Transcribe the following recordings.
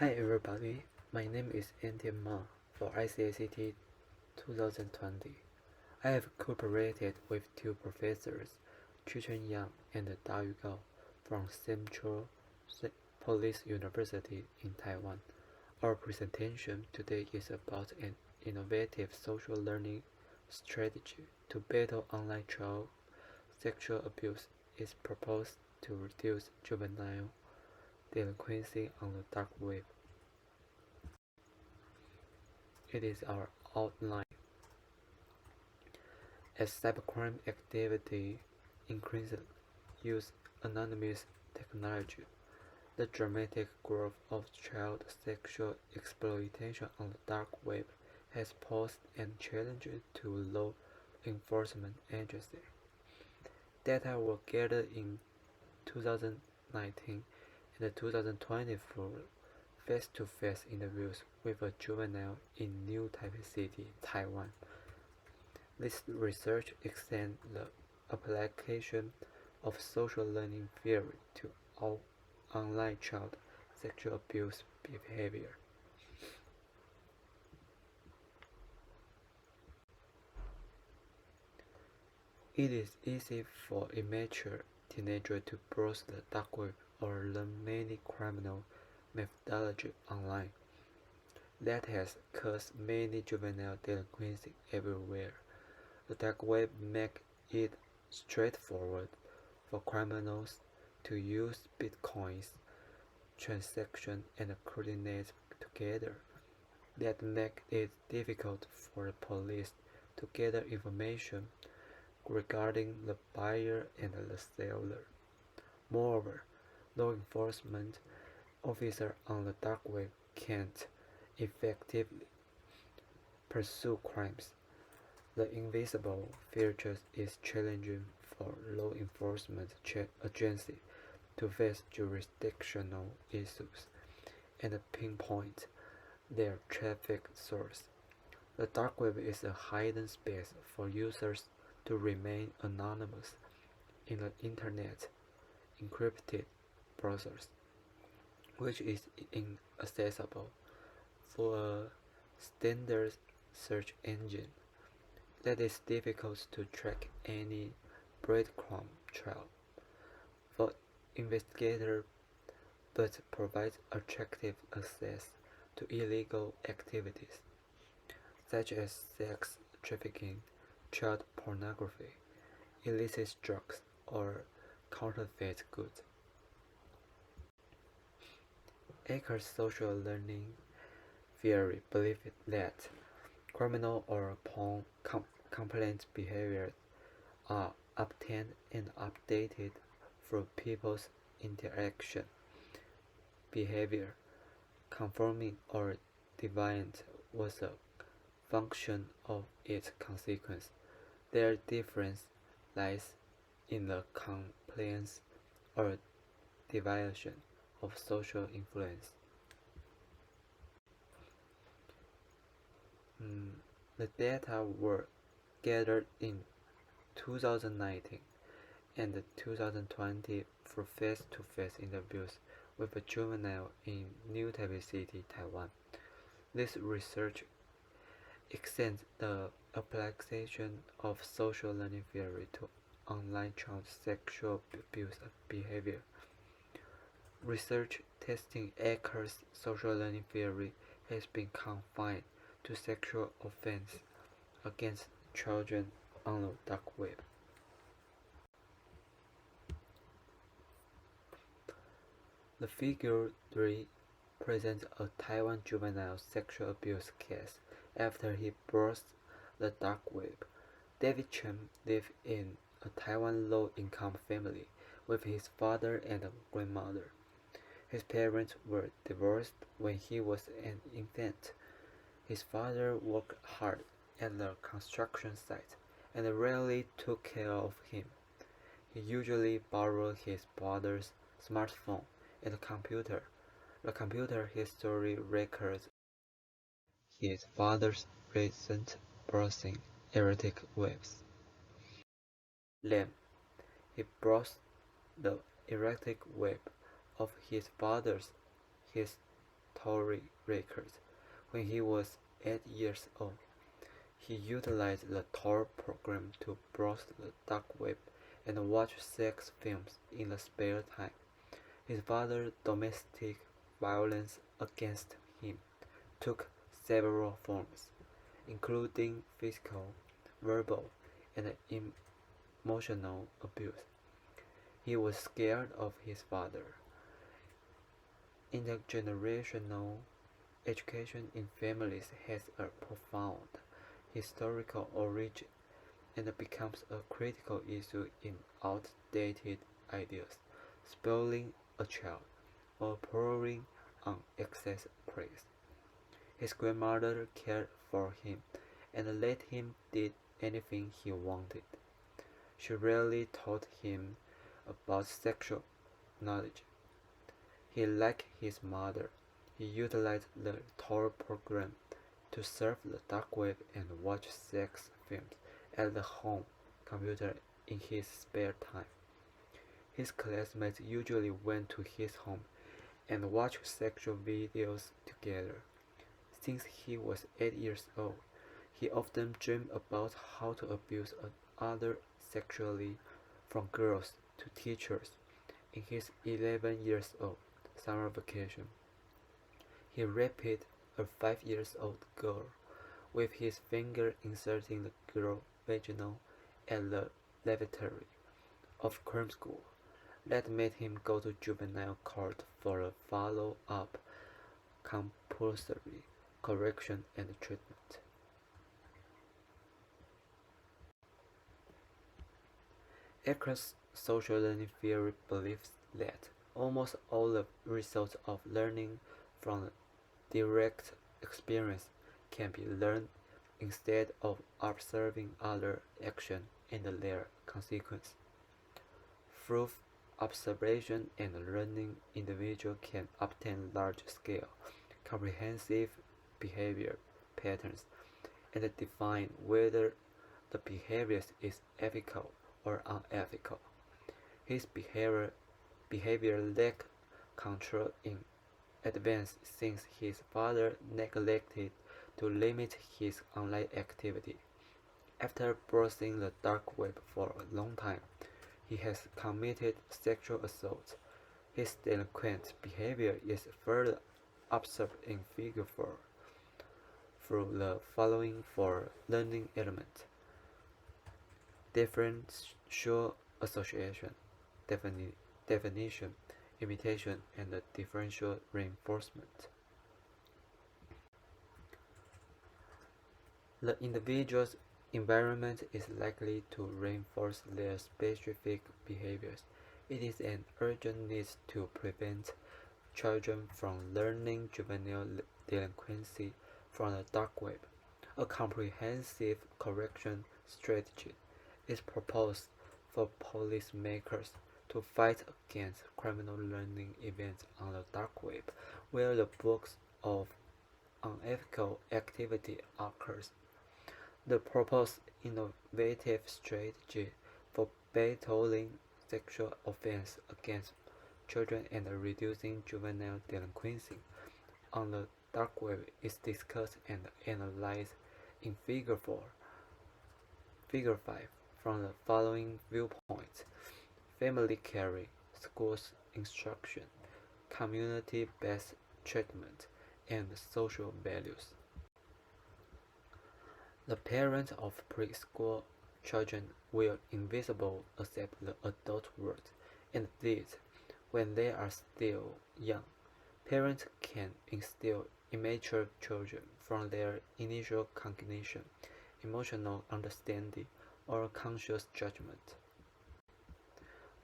Hi everybody, my name is Andy Ma for ICACT 2020. I have cooperated with two professors, Chuchen Yang and Da Gao from Central Police University in Taiwan. Our presentation today is about an innovative social learning strategy to battle online child sexual abuse. Is proposed to reduce juvenile delinquency on the dark web. It is our outline. As cybercrime activity increases use anonymous technology, the dramatic growth of child sexual exploitation on the dark web has posed a challenge to law enforcement agencies. Data were gathered in 2019 and 2020 for face-to-face interviews with a juvenile in New Taipei City, Taiwan. This research extends the application of social learning theory to all online child sexual abuse behavior. It is easy for immature teenagers to browse the dark web or learn many criminal methodology online. That has caused many juvenile delinquency everywhere. The dark web makes it straightforward for criminals to use bitcoins transactions and coordinate together. That makes it difficult for the police to gather information regarding the buyer and the seller. Moreover, law enforcement officers on the dark web can't effectively pursue crimes. The invisible feature is challenging for law enforcement agencies to face jurisdictional issues and pinpoint their traffic source. The dark web is a hidden space for users to remain anonymous in the internet encrypted browsers, which is inaccessible for a standard search engine. That is difficult to track any breadcrumb trail for investigators, but provides attractive access to illegal activities such as sex trafficking, child pornography, illicit drugs, or counterfeit goods. Akers' social learning theory believes that criminal or porn complaint behaviors are obtained and updated through people's interaction. Behavior, conforming or deviant, was a function of its consequence. Their difference lies in the compliance or deviation of social influence. The data were gathered in 2019 and 2020 for face-to-face interviews with a juvenile in New Taipei City, Taiwan. This research extends the application of social learning theory to online child sexual abuse behavior. Research testing Akers' social learning theory has been confined to sexual offense against children on the dark web. The figure 3 presents a Taiwan juvenile sexual abuse case after he browsed the dark web. David Chen lived in a Taiwan low-income family with his father and a grandmother. His parents were divorced when he was an infant. His father worked hard at the construction site and rarely took care of him. He usually borrowed his brother's smartphone and computer. The computer history records his father's recent browsing erotic webs. Then he browsed the erotic web of his father's historical Tory records. When he was 8 years old, he utilized the Tor program to browse the dark web and watch sex films in the spare time. His father's domestic violence against him took several forms, including physical, verbal, and emotional abuse. He was scared of his father. Intergenerational education in families has a profound historical origin and becomes a critical issue in outdated ideas, spoiling a child or pouring on excess praise. His grandmother cared for him and let him did anything he wanted. She rarely taught him about sexual knowledge. He, like his mother, he utilized the Tor program to surf the dark web and watch sex films at the home computer in his spare time. His classmates usually went to his home and watched sexual videos together. Since he was 8 years old, he often dreamed about how to abuse others sexually, from girls to teachers. In his 11 years old summer vacation, he raped a 5-year-old girl with his finger inserting the girl's vaginal at the lavatory of crime school. That made him go to juvenile court for a follow-up compulsory correction and treatment. Akers' social learning theory believes that almost all the results of learning from direct experience can be learned instead of observing other actions and their consequences. Through observation and learning, individuals can obtain large-scale, comprehensive behavior patterns and define whether the behavior is ethical or unethical. His behavior lacked control in advance since his father neglected to limit his online activity. After browsing the dark web for a long time, he has committed sexual assault. His delinquent behavior is further observed in Figure 4 through the following four learning elements: differential association, definition, imitation, and differential reinforcement. The individual's environment is likely to reinforce their specific behaviors. It is an urgent need to prevent children from learning juvenile delinquency from the dark web. A comprehensive correction strategy is proposed for policymakers to fight against criminal learning events on the dark web, where the books of unethical activity occurs. The proposed innovative strategy for battling sexual offense against children and reducing juvenile delinquency on the dark web is discussed and analyzed in Figure 5 from the following viewpoints: family caring, schools instruction, community-based treatment, and social values. The parents of preschool children will inevitably accept the adult world, and this, when they are still young. Parents can instill immature children from their initial cognition, emotional understanding, or conscious judgment.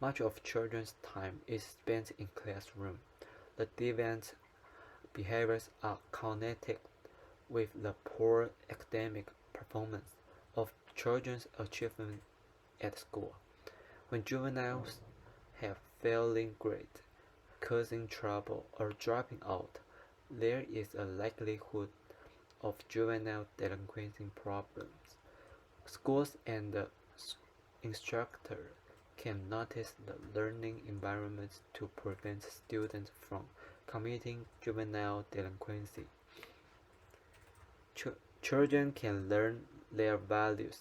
Much of children's time is spent in classroom. The deviant behaviors are connected with the poor academic performance of children's achievement at school. When juveniles have failing grades, causing trouble, or dropping out, there is a likelihood of juvenile delinquency problems. Schools and the instructor can notice the learning environment to prevent students from committing juvenile delinquency. Children can learn their values,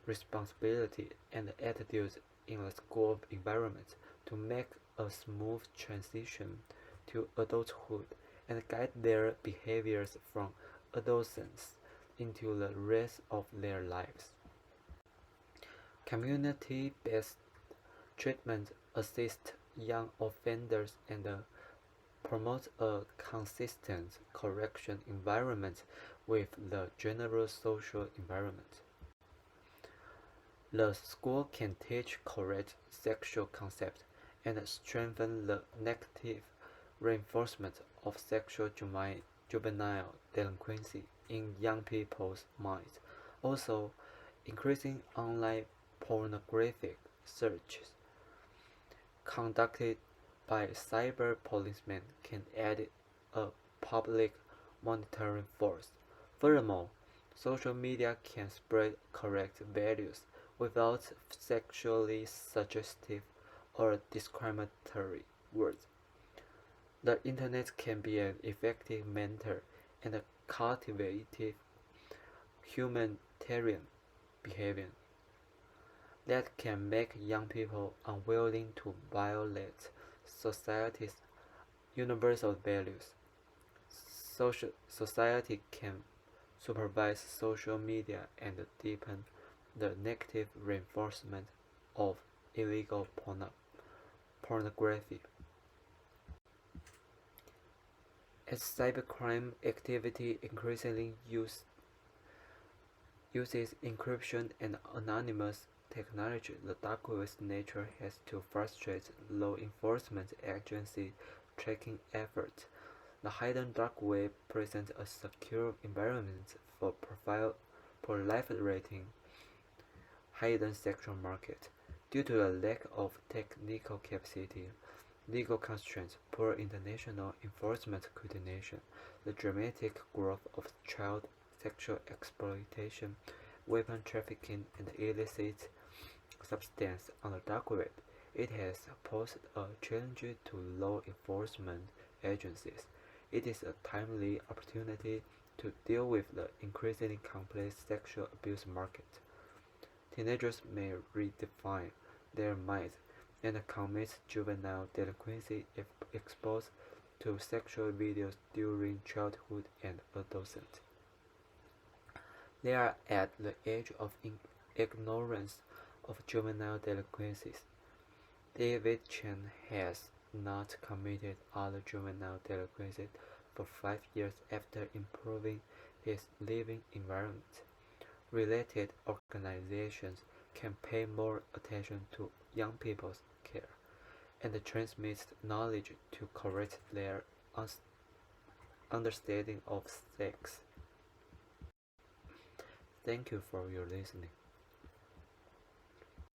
responsibility, and attitudes in a school environment to make a smooth transition to adulthood and guide their behaviors from adolescence into the rest of their lives. Community-based treatment assists young offenders and promotes a consistent correction environment with the general social environment. The school can teach correct sexual concepts and strengthen the negative reinforcement of sexual juvenile delinquency in young people's minds. Also, increasing online pornographic searches conducted by cyber policemen can add a public monitoring force. Furthermore, social media can spread correct values without sexually suggestive or discriminatory words. The Internet can be an effective mentor and cultivate humanitarian behavior that can make young people unwilling to violate society's universal values. Society can supervise social media and deepen the negative reinforcement of illegal pornography. As cybercrime activity increasingly uses encryption and anonymous technology, the dark web's nature has to frustrate law enforcement agency tracking efforts. The hidden dark web presents a secure environment for proliferating hidden sexual market. Due to a lack of technical capacity, legal constraints, poor international enforcement coordination, the dramatic growth of child sexual exploitation, weapon trafficking, and illicit substance on the dark web, it has posed a challenge to law enforcement agencies. It is a timely opportunity to deal with the increasingly complex sexual abuse market. Teenagers may redefine their minds and commit juvenile delinquency if exposed to sexual videos during childhood and adolescence. They are at the age of ignorance of juvenile delinquencies. David Chen has not committed other juvenile delinquencies for 5 years after improving his living environment. Related organizations can pay more attention to young people's care and transmit knowledge to correct their understanding of sex. Thank you for your listening.